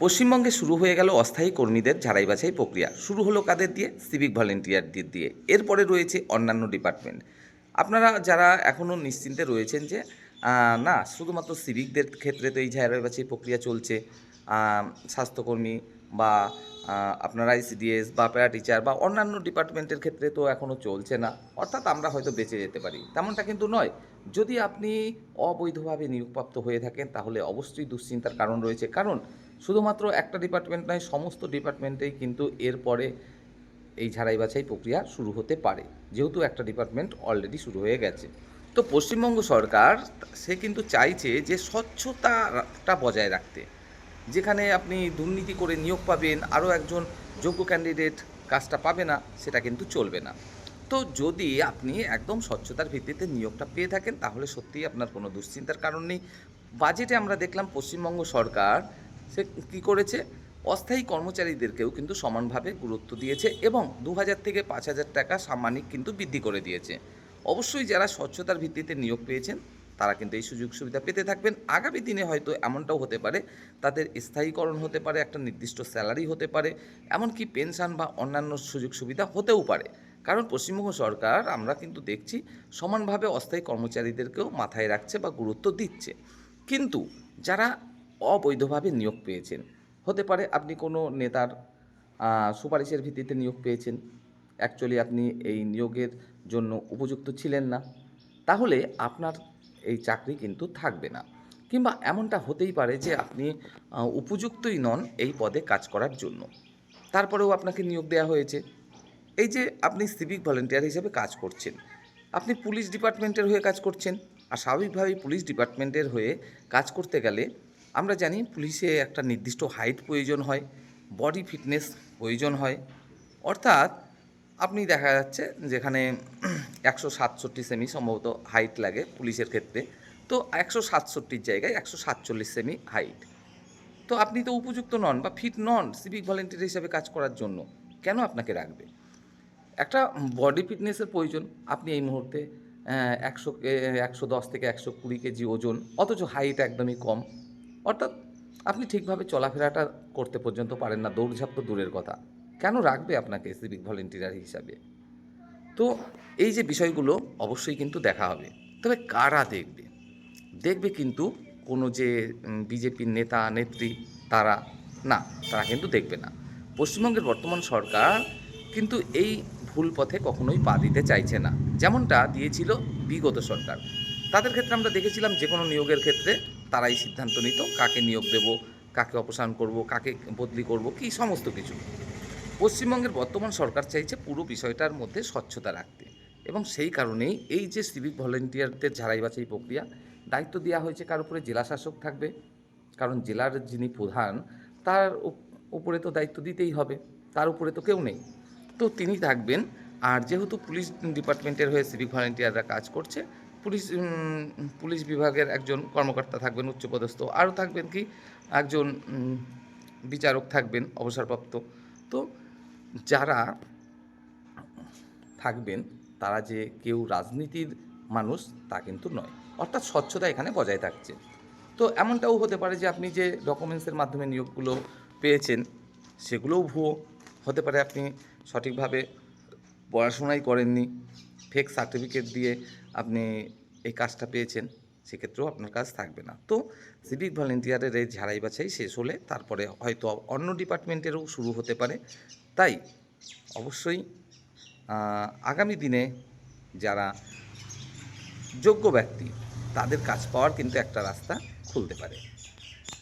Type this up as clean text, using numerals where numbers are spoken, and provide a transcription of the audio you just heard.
পশ্চিমবঙ্গে শুরু হয়ে গেল অস্থায়ী কর্মীদের ঝাড়াই বাছাই প্রক্রিয়া। শুরু হলো কাদের দিয়ে? সিভিক ভলেন্টিয়ারদের দিয়ে। এরপরে রয়েছে অন্যান্য ডিপার্টমেন্ট। আপনারা যারা এখনও নিশ্চিন্তে রয়েছেন যে না শুধুমাত্র সিভিকদের ক্ষেত্রে তো এই ঝাড়াই বাছাই প্রক্রিয়া চলছে, স্বাস্থ্যকর্মী বা আপনার আইসিডিএস বা প্যারা টিচার বা অন্যান্য ডিপার্টমেন্টের ক্ষেত্রে তো এখনও চলছে না, অর্থাৎ আমরা হয়তো বেঁচে যেতে পারি, তেমনটা কিন্তু নয়। যদি আপনি অবৈধভাবে নিয়োগপ্রাপ্ত হয়ে থাকেন তাহলে অবশ্যই দুশ্চিন্তার কারণ রয়েছে, কারণ শুধুমাত্র একটা ডিপার্টমেন্ট নয়, সমস্ত ডিপার্টমেন্টেই কিন্তু এরপরে এই ঝাড়াই বাছাই প্রক্রিয়া শুরু হতে পারে, যেহেতু একটা ডিপার্টমেন্ট অলরেডি শুরু হয়ে গেছে। তো পশ্চিমবঙ্গ সরকার সে কিন্তু চাইছে যে স্বচ্ছতাটা বজায় রাখতে। যেখানে আপনি দুর্নীতি করে নিয়োগ পাবেন, আরও একজন যোগ্য ক্যান্ডিডেট কাজটা পাবে না, সেটা কিন্তু চলবে না। তো যদি আপনি একদম স্বচ্ছতার ভিত্তিতে নিয়োগটা পেয়ে থাকেন তাহলে সত্যিই আপনার কোনো দুশ্চিন্তার কারণ নেই। বাজেটে আমরা দেখলাম পশ্চিমবঙ্গ সরকার সে কী করেছে, অস্থায়ী কর্মচারীদেরকেও কিন্তু সমানভাবে গুরুত্ব দিয়েছে এবং ২,০০০ থেকে ৫,০০০ টাকা সাম্মানিক কিন্তু বৃদ্ধি করে দিয়েছে। অবশ্যই যারা স্বচ্ছতার ভিত্তিতে নিয়োগ পেয়েছেন তারা কিন্তু এই সুযোগ সুবিধা পেতে থাকবেন। আগামী দিনে হয়তো এমনটাও হতে পারে তাদের স্থায়ীকরণ হতে পারে, একটা নির্দিষ্ট স্যালারি হতে পারে, এমনকি পেনশন বা অন্যান্য সুযোগ সুবিধা হতেও পারে। কারণ পশ্চিমবঙ্গ সরকার আমরা কিন্তু দেখছি সমানভাবে অস্থায়ী কর্মচারীদেরকেও মাথায় রাখছে বা গুরুত্ব দিচ্ছে। কিন্তু যারা অবৈধভাবে নিয়োগ পেয়েছেন, হতে পারে আপনি কোনো নেতার সুপারিশের ভিত্তিতে নিয়োগ পেয়েছেন, অ্যাকচুয়ালি আপনি এই নিয়োগের জন্য উপযুক্ত ছিলেন না, তাহলে আপনার এই চাকরি কিন্তু থাকবে না। কিংবা এমনটা হতেই পারে যে আপনি উপযুক্তই নন এই পদে কাজ করার জন্য, তারপরেও আপনাকে নিয়োগ দেওয়া হয়েছে। এই যে আপনি সিভিক ভলেন্টিয়ার হিসেবে কাজ করছেন, আপনি পুলিশ ডিপার্টমেন্টের হয়ে কাজ করছেন, আর স্বাভাবিকভাবেই পুলিশ ডিপার্টমেন্টের হয়ে কাজ করতে গেলে আমরা জানি পুলিশে একটা নির্দিষ্ট হাইট প্রয়োজন হয়, বডি ফিটনেস প্রয়োজন হয়। অর্থাৎ আপনি দেখা যাচ্ছে যেখানে ১৬৭ সেমি সম্ভবত হাইট লাগে পুলিশের ক্ষেত্রে, তো ১৬৭-র জায়গায় ১৪৭ সেমি হাইট। তো আপনি তো উপযুক্ত নন বা ফিট নন সিভিক ভলেন্টিয়ার হিসেবে কাজ করার জন্য, কেন আপনাকে রাখবে? একটা বডি ফিটনেসের প্রয়োজন। আপনি এই মুহূর্তে ১১০ থেকে ১২০ কেজি ওজন, অথচ হাইট একদমই কম। অর্থাৎ আপনি ঠিকভাবে চলাফেরাটা করতে পর্যন্ত পারেন না, দৌড়ঝাঁপ তো দূরের কথা। কেন রাখবে আপনাকে সিভিক ভলেন্টিয়ার হিসাবে? তো এই যে বিষয়গুলো অবশ্যই কিন্তু দেখা হবে। তবে কারা দেখবে? দেখবে কিন্তু কোনো যে বিজেপির নেতা নেত্রী তারা না, তারা কিন্তু দেখবে না। পশ্চিমবঙ্গের বর্তমান সরকার কিন্তু এই ভুল পথে কখনোই পা দিতে চাইছে না, যেমনটা দিয়েছিল বিগত সরকার। তাদের ক্ষেত্রে আমরা দেখেছিলাম যে কোনো নিয়োগের ক্ষেত্রে তারাই সিদ্ধান্ত নিত কাকে নিয়োগ দেব, কাকে অপসারণ করব, কাকে বদলি করব, কি সমস্ত কিছু। পশ্চিমবঙ্গের বর্তমান সরকার চাইছে পুরো বিষয়টার মধ্যে স্বচ্ছতা রাখতে, এবং সেই কারণেই এই যে সিভিক ভলেন্টিয়ারদের ঝাড়াই বাছাই প্রক্রিয়া, দায়িত্ব দেওয়া হয়েছে কার উপরে? জেলা শাসক থাকবে, কারণ জেলার যিনি প্রধান তার উপরে তো দায়িত্ব দিতেই হবে, তার উপরে তো কেউ নেই, তো তিনি থাকবেন। আর যেহেতু পুলিশ ডিপার্টমেন্টের হয়ে সিভিক ভলেন্টিয়াররা কাজ করছে, পুলিশ পুলিশ বিভাগের একজন কর্মকর্তা থাকবেন উচ্চপদস্থ, আরও থাকবেন কি একজন বিচারক থাকবেন অবসরপ্রাপ্ত। তো যারা থাকবেন তারা যে কেউ রাজনীতির মানুষ তা কিন্তু নয়, অর্থাৎ স্বচ্ছতা এখানে বজায় থাকছে। তো এমনটাও হতে পারে যে আপনি যে ডকুমেন্টসের মাধ্যমে নিয়োগগুলো পেয়েছেন সেগুলোও ভুয়ো হতে পারে, আপনি সঠিকভাবে পড়াশোনাই করেননি, ফেক সার্টিফিকেট দিয়ে আপনি এই কাজটা পেয়েছেন, সেক্ষেত্রেও আপনার কাজ থাকবে না। তো সিভিক ভলেন্টিয়ারের এই ঝাড়াই বাছাই শেষ হলে তারপরে হয়তো অন্য ডিপার্টমেন্টেরও শুরু হতে পারে। তাই অবশ্যই আগামী দিনে যারা যোগ্য ব্যক্তি তাদের কাজ পাওয়ার কিন্তু একটা রাস্তা খুলতে পারে।